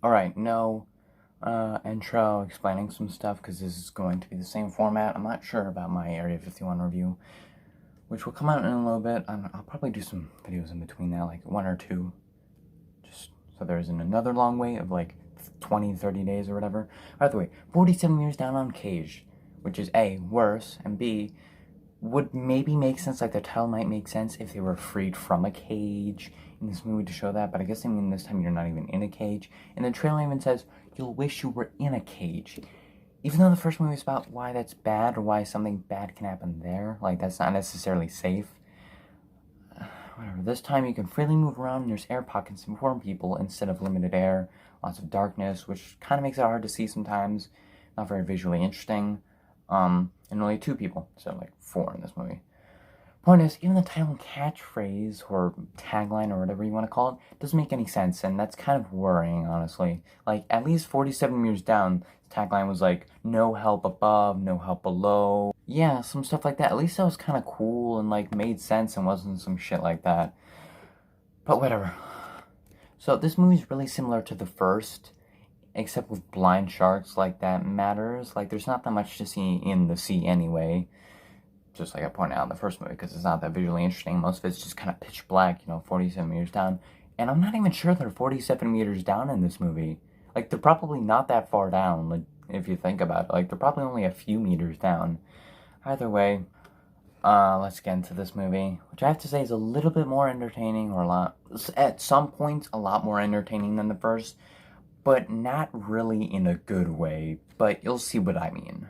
Alright, no intro explaining some stuff because this is going to be the same format. I'm not sure about my Area 51 review, which will come out in a little bit. I'll probably do some videos in between that, like one or two, just so there isn't another long wait of like 20, 30 days or whatever. By the way, 47 Meters Down Uncaged, which is A, worse, and B, would maybe make sense, like the title might make sense if they were freed from a cage in this movie to show that, but I guess they mean this time you're not even in a cage. And the trailer even says, you'll wish you were in a cage. Even though the first movie is about why that's bad or why something bad can happen there, like that's not necessarily safe. Whatever, this time you can freely move around and there's air pockets to inform people instead of limited air, lots of darkness, which kind of makes it hard to see sometimes, not very visually interesting. And only 2 people, instead of like 4 in this movie. Point is, even the title and catchphrase, or tagline, or whatever you want to call it, doesn't make any sense, and that's kind of worrying, honestly. Like, at least 47 Meters Down, the tagline was like, no help above, no help below. Yeah, some stuff like that. At least that was kind of cool and, like, made sense and wasn't some shit like that. But whatever. So, this movie's really similar to the first, except with blind sharks, like, that matters. Like, there's not that much to see in the sea anyway. Just like I pointed out in the first movie, because it's not that visually interesting. Most of it's just kind of pitch black, 47 meters down. And I'm not even sure they're 47 meters down in this movie. Like, they're probably not that far down, like, if you think about it. Like, they're probably only a few meters down. Either way, let's get into this movie, which I have to say is a little bit more entertaining, or at some points, a lot more entertaining than the first, but not really in a good way, but you'll see what I mean.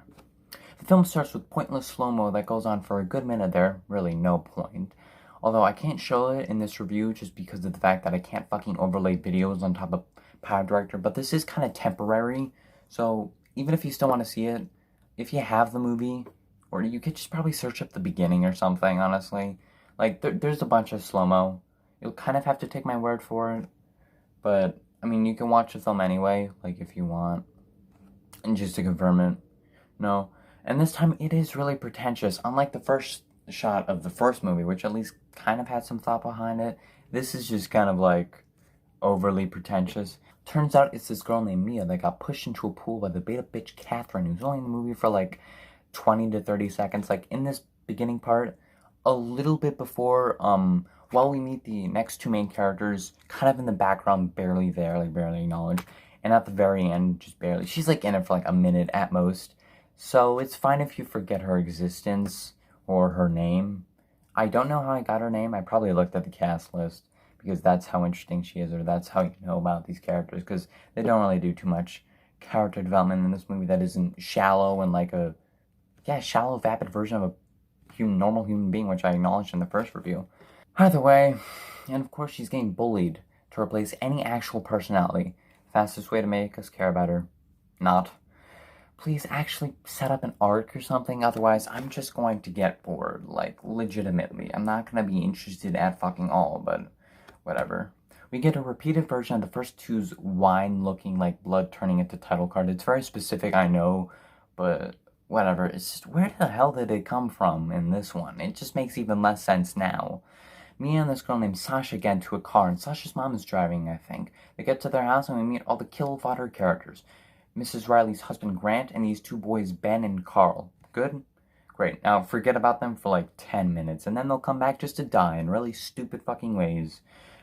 The film starts with pointless slow-mo that goes on for a good minute there, really no point. Although I can't show it in this review just because of the fact that I can't fucking overlay videos on top of Power Director, but this is kind of temporary, so even if you still want to see it, if you have the movie, or you could just probably search up the beginning or something, honestly. Like, there's a bunch of slow-mo. You'll kind of have to take my word for it, but, I mean, you can watch the film anyway, like, if you want. And just to confirm it, no. And this time, it is really pretentious. Unlike the first shot of the first movie, which at least kind of had some thought behind it, this is just kind of, like, overly pretentious. Turns out it's this girl named Mia that got pushed into a pool by the beta bitch Catherine, who's only in the movie for, like, 20 to 30 seconds. Like, in this beginning part, a little bit before, while we meet the next 2 main characters, kind of in the background, barely there, like, barely acknowledged. And at the very end, just barely. She's, like, in it for, like, a minute at most. So it's fine if you forget her existence or her name. I don't know how I got her name. I probably looked at the cast list because that's how interesting she is, or that's how you know about these characters, because they don't really do too much character development in this movie that isn't shallow and like a, shallow, vapid version of a normal human being, which I acknowledged in the first review. Either way, and of course she's getting bullied to replace any actual personality. Fastest way to make us care about her. Not. Please actually set up an arc or something, otherwise I'm just going to get bored, like, legitimately. I'm not gonna be interested at fucking all, but whatever. We get a repeated version of the first 2's wine looking like blood turning into title card. It's very specific, I know, but whatever. It's just, where the hell did it come from in this one? It just makes even less sense now. Me and this girl named Sasha get into a car, and Sasha's mom is driving, I think. They get to their house and we meet all the kill fodder characters. Mrs. Riley's husband Grant, and these 2 boys, Ben and Carl. Good? Great. Now forget about them for like 10 minutes, and then they'll come back just to die in really stupid fucking ways.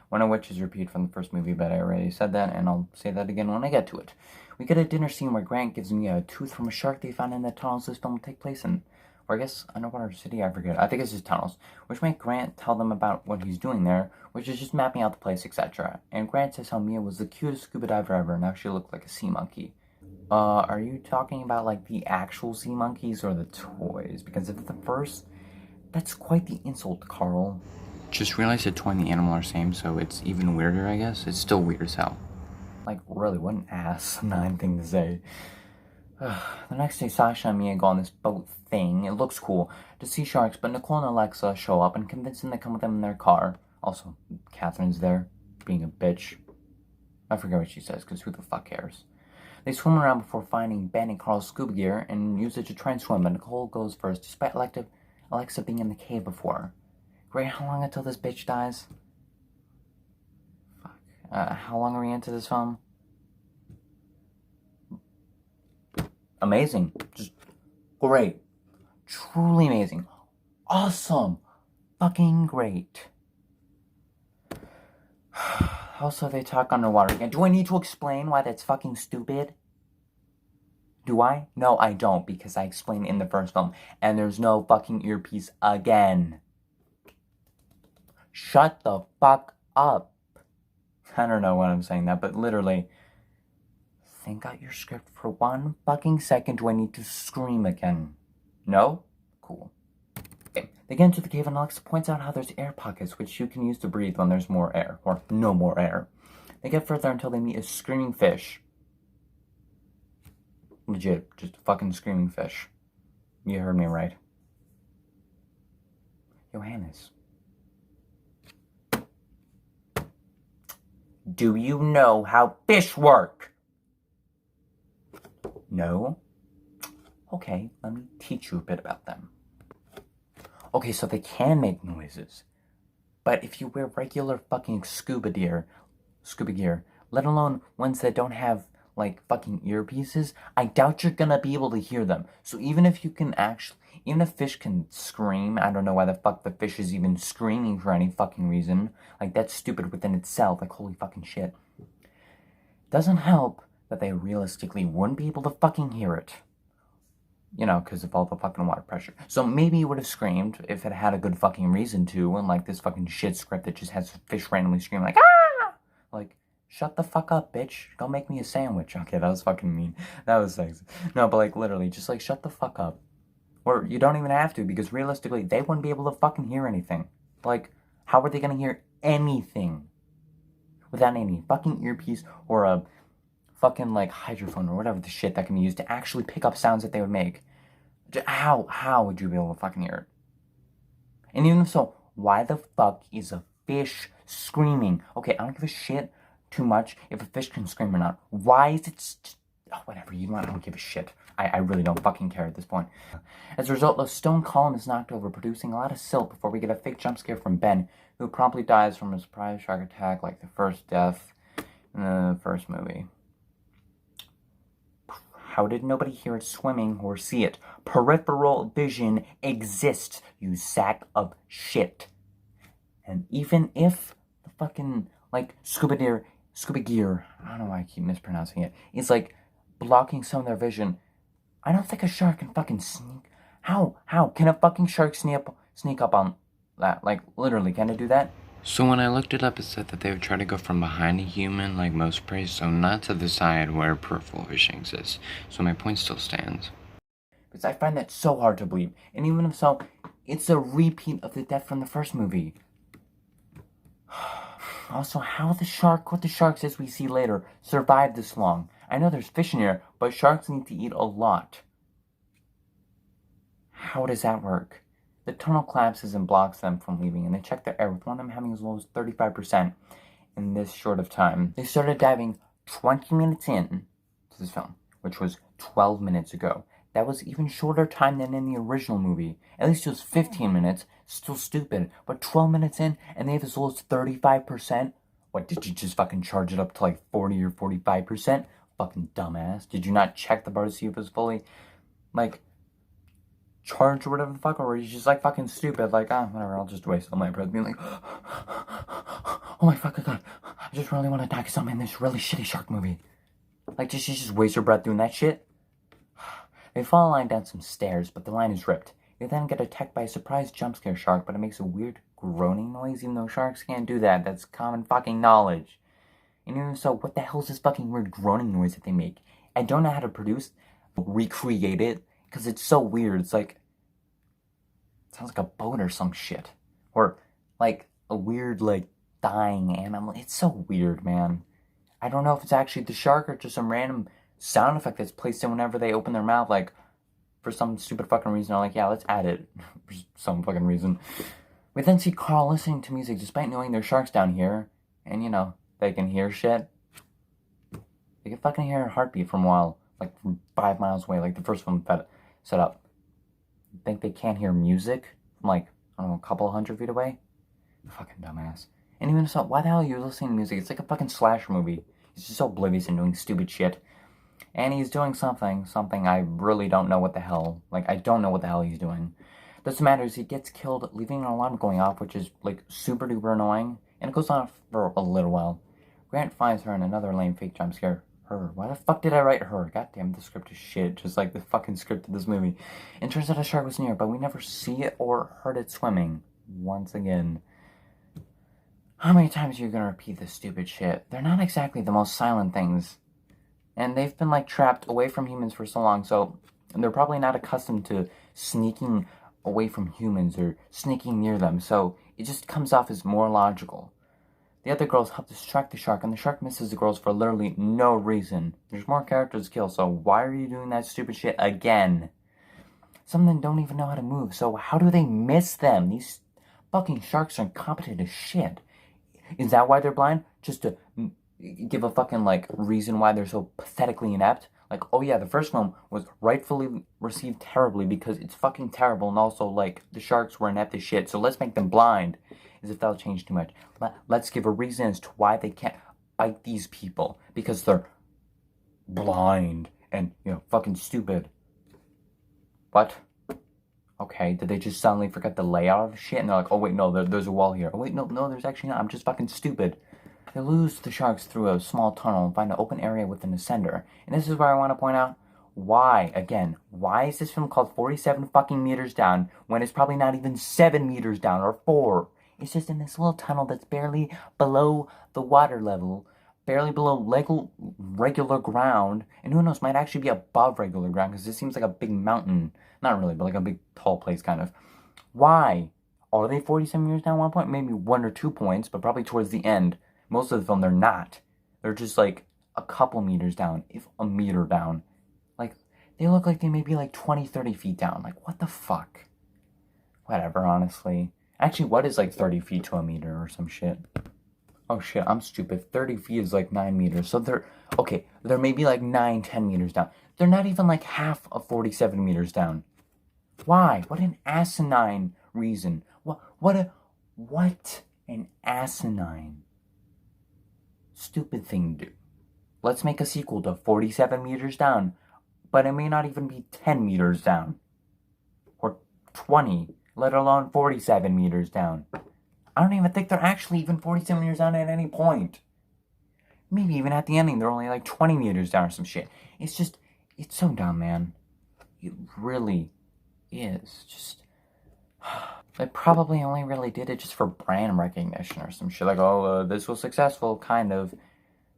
One of which is repeat from the first movie, but I already said that, and I'll say that again when I get to it. We get a dinner scene where Grant gives me a tooth from a shark they found in the tunnels this film will take place in. Or I guess underwater city, I forget. I think it's just tunnels. Which make Grant tell them about what he's doing there, which is just mapping out the place, etc. And Grant says how Mia was the cutest scuba diver ever and how she looked like a sea monkey. Are you talking about, like, the actual sea monkeys or the toys? Because if the first, that's quite the insult, Carl. Just realized the toy and the animal are the same, so it's even weirder, I guess. It's still weird as hell. Like, really, what an asinine thing to say. The next day, Sasha and Mia go on this boat thing. It looks cool to see sharks, but Nicole and Alexa show up and convince them to come with them in their car. Also, Catherine's there, being a bitch. I forget what she says, because who the fuck cares? They swim around before finding Ben and Carl's scuba gear and use it to try and swim, but Nicole goes first, despite Alexa being in the cave before. Great, how long until this bitch dies? Fuck. How long are we into this film? amazing. Just great. Truly amazing. Awesome. Fucking great. Also, they talk underwater again. Do I need to explain why that's fucking stupid? Do I? No, I don't, because I explained in the first film. And there's no fucking earpiece again. Shut the fuck up. I don't know why I'm saying that, but literally, think out your script for 1 fucking second. Do I need to scream again? No? Cool. Okay. They get into the cave and Alexa points out how there's air pockets, which you can use to breathe when there's more air, or no more air. They get further until they meet a screaming fish. Legit, just a fucking screaming fish. You heard me right. Johannes. Do you know how fish work? No? Okay, let me teach you a bit about them. Okay, so they can make noises. But if you wear regular fucking scuba gear, let alone ones that don't have, like, fucking earpieces, I doubt you're gonna be able to hear them. So even if fish can scream, I don't know why the fuck the fish is even screaming for any fucking reason. Like, that's stupid within itself. Like, holy fucking shit. Doesn't help that they realistically wouldn't be able to fucking hear it. You know, because of all the fucking water pressure. So maybe it would have screamed if it had a good fucking reason to, unlike this fucking shit script that just has fish randomly scream like, ah! Like, shut the fuck up, bitch. Go make me a sandwich. Okay, that was fucking mean. That was sexy. No, but like, literally, just like, shut the fuck up. Or you don't even have to, because realistically, they wouldn't be able to fucking hear anything. Like, how are they gonna hear anything without any fucking earpiece or a fucking, like, hydrophone or whatever the shit that can be used to actually pick up sounds that they would make? How would you be able to fucking hear it? And even so, why the fuck is a fish screaming? Okay, I don't give a shit too much if a fish can scream or not. Why is it whatever, I don't give a shit. I really don't fucking care at this point. As a result, the stone column is knocked over, producing a lot of silt before we get a fake jump scare from Ben, who promptly dies from a surprise shark attack like the first death in the first movie. How did nobody hear it swimming or see it? Peripheral vision exists, you sack of shit. And even if the fucking, like, scuba gear, I don't know why I keep mispronouncing it, is, like, blocking some of their vision, I don't think a shark can fucking sneak. How? Can a fucking shark sneak up on that? Like, literally, can it do that? So when I looked it up, it said that they would try to go from behind a human like most prey, so not to the side where peripheral vision exists. So my point still stands. Because I find that so hard to believe. And even if so, it's a repeat of the death from the first movie. Also, how the shark, what the sharks as we see later, survived this long? I know there's fish in here, but sharks need to eat a lot. How does that work? The tunnel collapses and blocks them from leaving, and they check their air, with one of them having as low as 35% in this short of time. They started diving 20 minutes in to this film, which was 12 minutes ago. That was even shorter time than in the original movie. At least it was 15 minutes. Still stupid. But 12 minutes in, and they have as low as 35%? What, did you just fucking charge it up to like 40 or 45%? Fucking dumbass. Did you not check the bar to see if it was fully, like, charged or whatever the fuck? Or were you just like fucking stupid? Like, whatever, I'll just waste all my breath being like, oh my fucking god, I just really want to die because I'm in this really shitty shark movie. Like, you just waste your breath doing that shit? They fall a line down some stairs, but the line is ripped. They then get attacked by a surprise jump scare shark, but it makes a weird groaning noise, even though sharks can't do that. That's common fucking knowledge. And even so, what the hell is this fucking weird groaning noise that they make? I don't know how to recreate it, because it's so weird. It's like, it sounds like a boat or some shit. Or, like, a weird, like, dying animal. It's so weird, man. I don't know if it's actually the shark or just some random sound effect that's placed in whenever they open their mouth, like, for some stupid fucking reason. I'm like, yeah, let's add it for some fucking reason. We then see Carl listening to music despite knowing there's sharks down here, and, you know, they can hear shit. They can fucking hear a heartbeat from a while, like, from 5 miles away, like the first one that set up. Think they can't hear music from, like, I don't know, a couple 100 feet away? Fucking dumbass. And even so, why the hell are you listening to music? It's like a fucking slasher movie. He's just so oblivious and doing stupid shit. And he's doing something I really don't know what the hell. Like, I don't know what the hell he's doing. Doesn't matter, he gets killed, leaving an alarm going off, which is, like, super duper annoying. And it goes on for a little while. Grant finds her in another lame fake jump scare. Her. Why the fuck did I write her? Goddamn, the script is shit, just like the fucking script of this movie. And turns out a shark was near, but we never see it or heard it swimming. Once again. How many times are you gonna repeat this stupid shit? They're not exactly the most silent things. And they've been, like, trapped away from humans for so long, so they're probably not accustomed to sneaking away from humans or sneaking near them, so it just comes off as more logical. The other girls help distract the shark, and the shark misses the girls for literally no reason. There's more characters to kill, so why are you doing that stupid shit again? Some of them don't even know how to move, so how do they miss them? These fucking sharks are incompetent as shit. Is that why they're blind? Just to give a fucking, like, reason why they're so pathetically inept? Like, oh yeah, the first film was rightfully received terribly because it's fucking terrible, and also, like, the sharks were inept as shit, so let's make them blind. As if that'll change too much. Let's give a reason as to why they can't bite these people. Because they're blind and, you know, fucking stupid. What? Okay, did they just suddenly forget the layout of shit? And they're like, oh wait, no, there's a wall here. Oh wait, no, there's actually not. I'm just fucking stupid. They lose the sharks through a small tunnel and find an open area with an ascender. And this is where I want to point out, why is this film called 47 fucking meters down when it's probably not even 7 meters down or 4? It's just in this little tunnel that's barely below the water level, barely below regular ground, and who knows, might actually be above regular ground, because this seems like a big mountain. Not really, but like a big tall place, kind of. Why? Are they 47 meters down at one point? Maybe 1 or 2 points, but probably towards the end. Most of the film, they're not. They're just like a couple meters down, if a meter down. Like, they look like they may be like 20, 30 feet down. Like, what the fuck? Whatever, honestly. Actually, what is like 30 feet to a meter or some shit? Oh shit, I'm stupid. 30 feet is like 9 meters. So they're maybe like 9, 10 meters down. They're not even like half of 47 meters down. Why? What an asinine reason. What an asinine stupid thing to do. Let's make a sequel to 47 meters down, but it may not even be 10 meters down. Or 20. Let alone 47 meters down. I don't even think they're actually even 47 meters down at any point. Maybe even at the ending, they're only like 20 meters down or some shit. It's so dumb, man. It really is. Just, they probably only really did it just for brand recognition or some shit. Like, this was successful, kind of.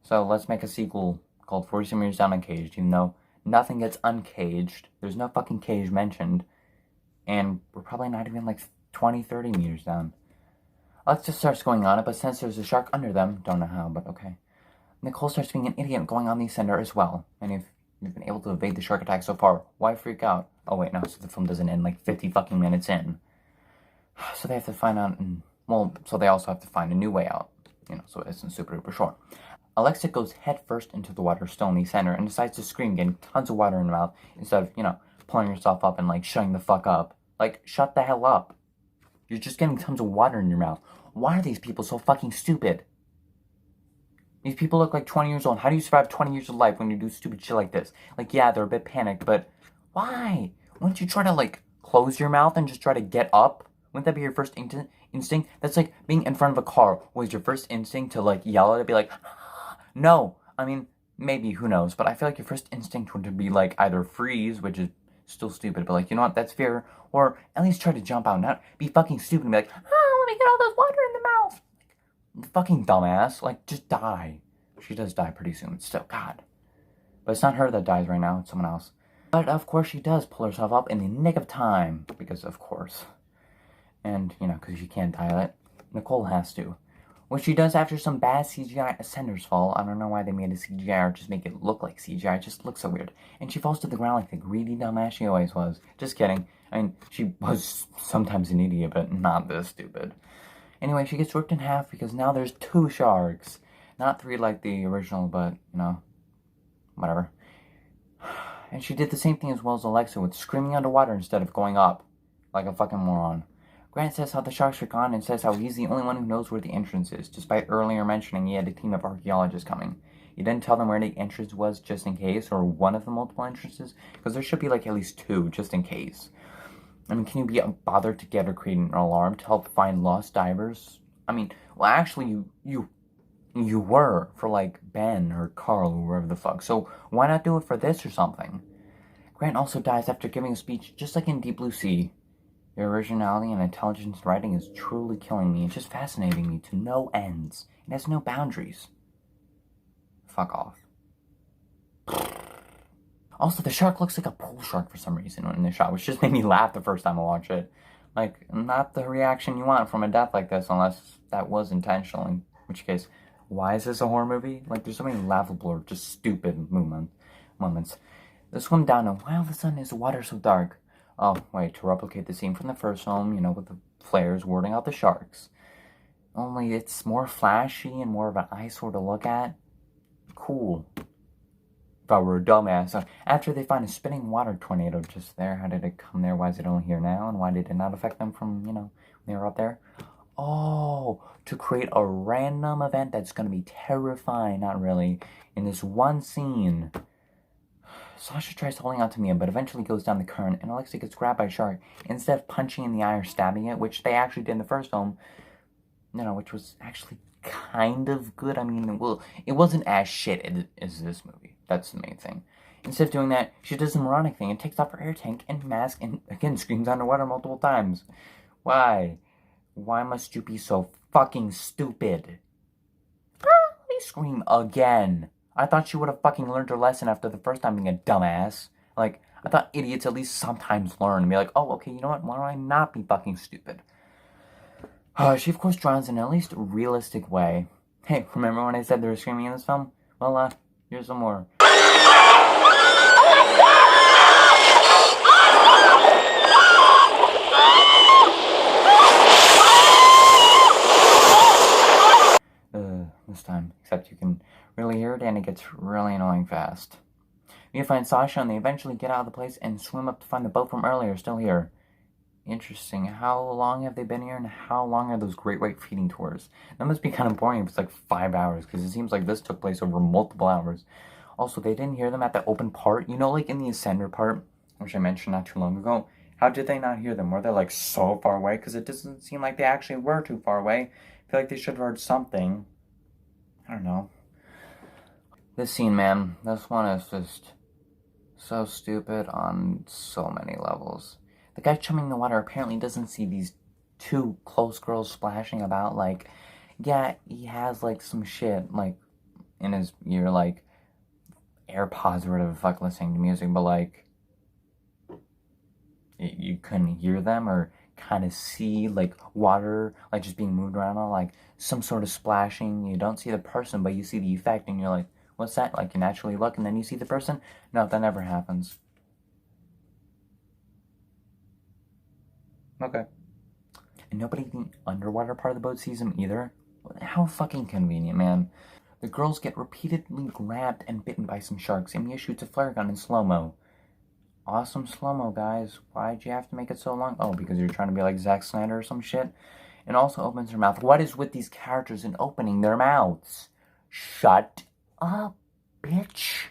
So let's make a sequel called 47 Meters Down Uncaged, even though nothing gets uncaged. There's no fucking cage mentioned. And we're probably not even like 20, 30 meters down. Alex just starts going on it, but since there's a shark under them, don't know how, but okay. Nicole starts being an idiot going on the ascender as well. And if you've been able to evade the shark attack so far, why freak out? Oh wait, no, so the film doesn't end like 50 fucking minutes in. So they have to find out, so they also have to find a new way out. You know, so it isn't super duper short. Alexa goes head first into the water still in the center and decides to scream, getting tons of water in her mouth, instead of, you know, pulling yourself up and like shutting the fuck up. Like, shut the hell up. You're just getting tons of water in your mouth. Why are these people so fucking stupid? These people look like 20 years old. How do you survive 20 years of life when you do stupid shit like this? Like, yeah, they're a bit panicked, but why? Wouldn't you try to, like, close your mouth and just try to get up? Wouldn't that be your first instinct? That's like being in front of a car. Was your first instinct to, like, yell at it, be like, ah! No. I mean, maybe, who knows? But I feel like your first instinct would be, like, either freeze, which is still stupid, but, like, you know what? That's fair. Or at least try to jump out, not be fucking stupid and be like, let me get all this water in the mouth. Fucking dumbass. Like, just die. She does die pretty soon. Still, God. But it's not her that dies right now. It's someone else. But, of course, she does pull herself up in the nick of time. Because, of course. And, you know, because she can't die. Nicole has to. Which she does after some bad CGI ascenders fall. I don't know why they made a CGI or just make it look like CGI. It just looks so weird. And she falls to the ground like the greedy dumbass she always was. Just kidding. I mean, she was sometimes an idiot, but not this stupid. Anyway, she gets ripped in half because now there's 2 sharks. Not 3 like the original, but, you know, whatever. And she did the same thing as well as Alexa with screaming underwater instead of going up. Like a fucking moron. Grant says how the sharks are gone and says how he's the only one who knows where the entrance is, despite earlier mentioning he had a team of archaeologists coming. you didn't tell them where the entrance was just in case, or one of the multiple entrances, because there should be like at least 2 just in case. I mean, can you be bothered to get or create an alarm to help find lost divers? I mean, well, actually, you were for like Ben or Carl or whoever the fuck. So why not do it for this or something? Grant also dies after giving a speech, just like in Deep Blue Sea. Your originality and intelligence writing is truly killing me. It's just fascinating me to no ends. It has no boundaries. Fuck off. Also, the shark looks like a pool shark for some reason in the shot, which just made me laugh the first time I watched it. Like, not the reaction you want from a death like this, unless that was intentional, in which case, why is this a horror movie? Like, there's so many laughable or just stupid moments. They swim down, and wow, the sun is water so dark. Oh, wait, to replicate the scene from the first film, you know, with the flares warding out the sharks. Only it's more flashy and more of an eyesore to look at. Cool. If I were a dumbass. After they find a spinning water tornado just there, how did it come there? Why is it only here now? And why did it not affect them from, you know, when they were up there? Oh, to create a random event that's going to be terrifying, not really, in this one scene. Sasha tries holding on to Mia, but eventually goes down the current, and Alexei gets grabbed by a shark. Instead of punching in the eye or stabbing it, which they actually did in the first film, which was actually kind of good. I mean, well, it wasn't as shit as this movie. That's the main thing. Instead of doing that, she does a moronic thing and takes off her air tank and mask and, again, screams underwater multiple times. Why? Why must you be so fucking stupid? Let me scream again. I thought she would have fucking learned her lesson after the first time being a dumbass. Like, I thought idiots at least sometimes learn and be like, oh, okay, you know what? Why don't I not be fucking stupid? She, of course, drowns in at least a realistic way. Hey, remember when I said they were screaming in this film? Well, here's some more. This time, except you can really hear it and it gets really annoying fast. We find Sasha and they eventually get out of the place and swim up to find the boat from earlier still here. Interesting. How long have they been here and how long are those great white feeding tours? That must be kind of boring if it's like 5 hours because it seems like this took place over multiple hours. Also, they didn't hear them at the open part. You know, like in the Ascender part, which I mentioned not too long ago. How did they not hear them? Were they like so far away? Because it doesn't seem like they actually were too far away. I feel like they should have heard something. I don't know. This scene, man, this one is just so stupid on so many levels. The guy chumming in the water apparently doesn't see these 2 close girls splashing about. Like, yeah, he has like some shit like in his ear, like AirPods or whatever the fuck, listening to music, but like you couldn't hear them or kind of see like water like just being moved around on like some sort of splashing. You don't see the person, but you see the effect, and you're like, what's that? Like, you naturally look, and then you see the person. No, that never happens. Okay. And nobody in the underwater part of the boat sees him either. How fucking convenient, man. The girls get repeatedly grabbed and bitten by some sharks, and Mia shoots a flare gun in slow-mo. Awesome slow-mo, guys. Why'd you have to make it so long? Oh, because you're trying to be like Zack Snyder or some shit? And also opens her mouth. What is with these characters and opening their mouths? Shut up, bitch.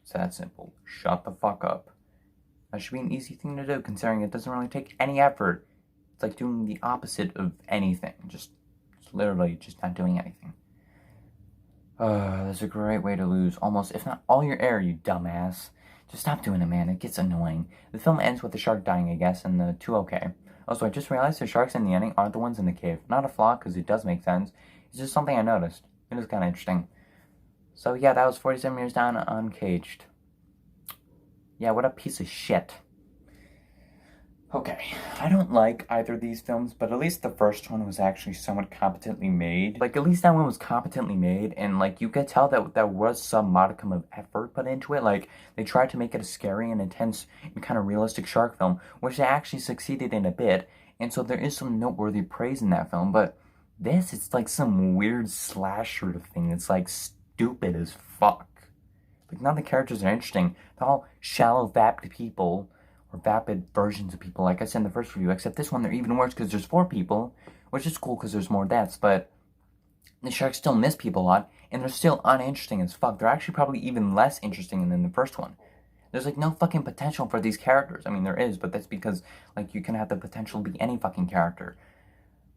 It's that simple. Shut the fuck up. That should be an easy thing to do, considering it doesn't really take any effort. It's like doing the opposite of anything. Just literally just not doing anything. That's a great way to lose almost, if not all your air, you dumbass. Just stop doing it, man. It gets annoying. The film ends with the shark dying, I guess, and the 2 okay. Also, I just realized the sharks in the ending aren't the ones in the cave. Not a flaw, because it does make sense. It's just something I noticed. It is kind of interesting. So, yeah, that was 47 Meters Down Uncaged. Yeah, what a piece of shit. Okay, I don't like either of these films, but at least the first one was actually somewhat competently made. Like, at least that one was competently made, and, like, you could tell that there was some modicum of effort put into it. Like, they tried to make it a scary and intense and kind of realistic shark film, which they actually succeeded in a bit, and so there is some noteworthy praise in that film, but this, it's like some weird slasher thing. It's, like, stupid as fuck. Like, none of the characters are interesting. They're all shallow, vapid people, or vapid versions of people, like I said in the first review, except this one they're even worse because there's 4 people, which is cool because there's more deaths, but The sharks still miss people a lot, and they're still uninteresting as fuck. They're actually probably even less interesting than the first one. There's, like, no fucking potential for these characters. I mean, there is, but that's because, like, you can have the potential to be any fucking character.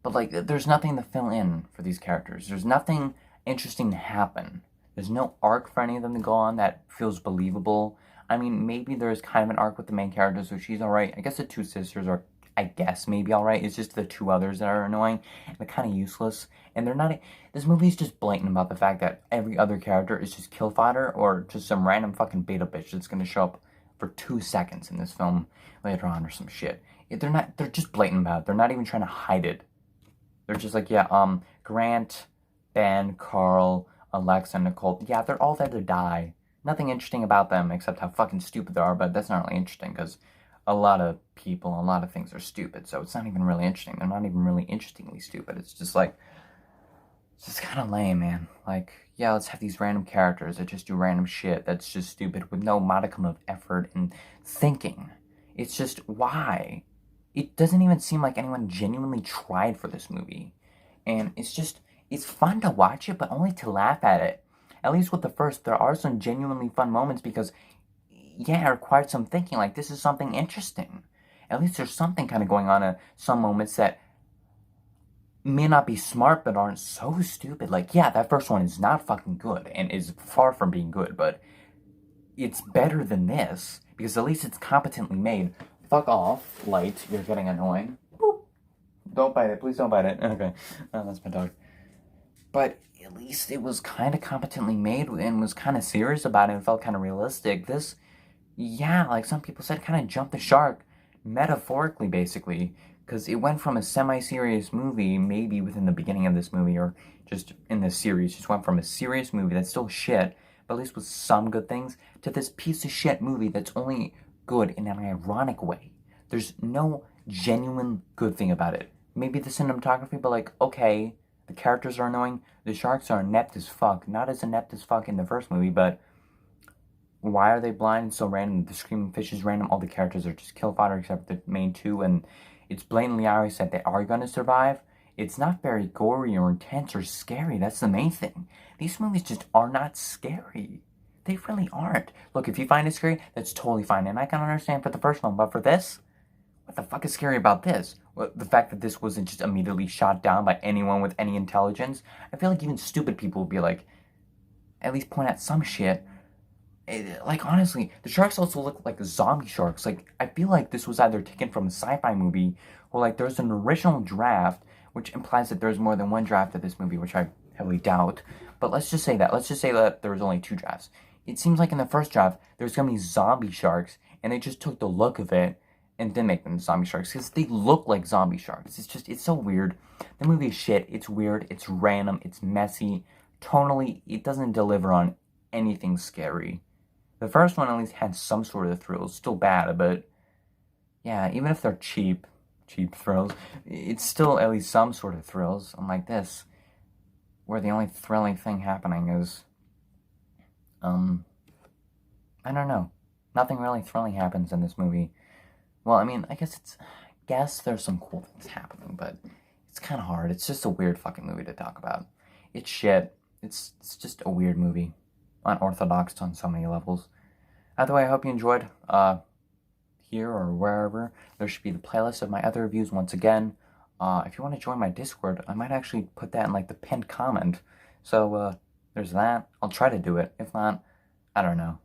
But, like, there's nothing to fill in for these characters. There's nothing interesting to happen. There's no arc for any of them to go on that feels believable. I mean, maybe there's kind of an arc with the main character, so she's alright. I guess the two sisters are, I guess, maybe alright. It's just the two others that are annoying, and they're kind of useless. And they're not... This movie is just blatant about the fact that every other character is just kill fodder, or just some random fucking beta bitch that's gonna show up for 2 seconds in this film later on or some shit. They're just blatant about it. They're not even trying to hide it. They're just like, yeah, Grant, Ben, Carl, Alexa, and Nicole, yeah, they're all there to die. Nothing interesting about them except how fucking stupid they are, but that's not really interesting because a lot of people, a lot of things are stupid, so it's not even really interesting. They're not even really interestingly stupid. It's just like, it's just kind of lame, man. Like, yeah, let's have these random characters that just do random shit that's just stupid with no modicum of effort and thinking. It's just, why? It doesn't even seem like anyone genuinely tried for this movie. And it's just, it's fun to watch it, but only to laugh at it. At least with the first, there are some genuinely fun moments because, yeah, it required some thinking. Like, this is something interesting. At least there's something kind of going on in some moments that may not be smart, but aren't so stupid. Like, yeah, that first one is not fucking good and is far from being good, but it's better than this because at least it's competently made. Fuck off, Light. You're getting annoying. Boop. Don't bite it. Please don't bite it. Okay. Oh, that's my dog. But at least it was kind of competently made and was kind of serious about it and felt kind of realistic. This, yeah, like some people said, kind of jumped the shark, metaphorically, basically, because it went from a semi-serious movie, maybe within the beginning of this movie, or just in this series, just went from a serious movie that's still shit, but at least with some good things, to this piece of shit movie that's only good in an ironic way. There's no genuine good thing about it. Maybe the cinematography, but like, okay, the characters are annoying, the sharks are inept as fuck. Not as inept as fuck in the first movie, but why are they blind and so random? The screaming fish is random, all the characters are just kill fodder except the main two, and it's blatantly obvious that they are gonna survive. It's not very gory or intense or scary, that's the main thing. These movies just are not scary. They really aren't. Look, if you find it scary, that's totally fine, and I can understand for the first one, but for this, what the fuck is scary about this? Well, the fact that this wasn't just immediately shot down by anyone with any intelligence? I feel like even stupid people would be like, at least point out some shit. Like, honestly, the sharks also look like zombie sharks. Like, I feel like this was either taken from a sci-fi movie, or like there's an original draft, which implies that there's more than one draft of this movie, which I heavily doubt. But let's just say that. Let's just say that there was only 2 drafts. It seems like in the first draft, there's gonna be zombie sharks, and they just took the look of it and didn't make them zombie sharks, because they look like zombie sharks. It's so weird. The movie is shit. It's weird. It's random. It's messy. Tonally, it doesn't deliver on anything scary. The first one at least had some sort of thrills. Still bad, but yeah, even if they're cheap thrills, it's still at least some sort of thrills. Unlike this, where the only thrilling thing happening is, I don't know. Nothing really thrilling happens in this movie. Well, I mean, I guess there's some cool things happening, but it's kind of hard. It's just a weird fucking movie to talk about. It's shit. It's just a weird movie. Unorthodox on so many levels. Either way, I hope you enjoyed. Here or wherever, there should be the playlist of my other reviews once again. If you want to join my Discord, I might actually put that in like the pinned comment. So, there's that. I'll try to do it. If not, I don't know.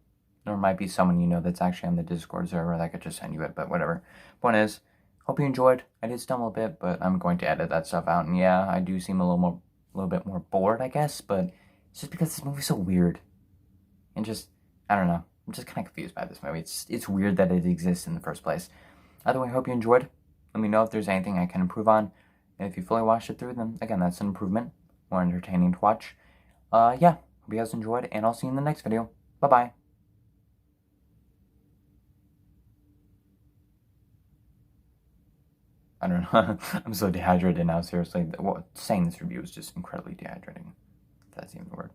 There might be someone you know that's actually on the Discord server that could just send you it, but whatever. Point is, hope you enjoyed. I did stumble a bit, but I'm going to edit that stuff out. And yeah, I do seem a little bit more bored, I guess, but it's just because this movie's so weird. And just, I don't know. I'm just kind of confused by this movie. It's weird that it exists in the first place. Either way, I hope you enjoyed. Let me know if there's anything I can improve on. And if you fully watched it through, then again, that's an improvement. More entertaining to watch. Yeah, hope you guys enjoyed, and I'll see you in the next video. Bye-bye. I don't know. I'm so dehydrated now, seriously. Saying this review is just incredibly dehydrating. If that's even a word.